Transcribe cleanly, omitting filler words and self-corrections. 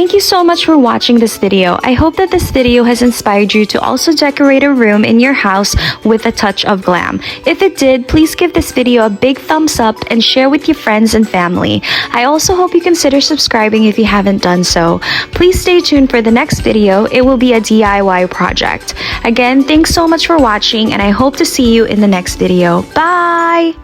Thank you so much for watching this video. I hope that this video has inspired you to also decorate a room in your house with a touch of glam. If it did, please give this video a big thumbs up and share with your friends and family. I also hope you consider subscribing if you haven't done so. Please stay tuned for the next video. It will be a DIY project. Again, thanks so much for watching, and I hope to see you in the next video. Bye!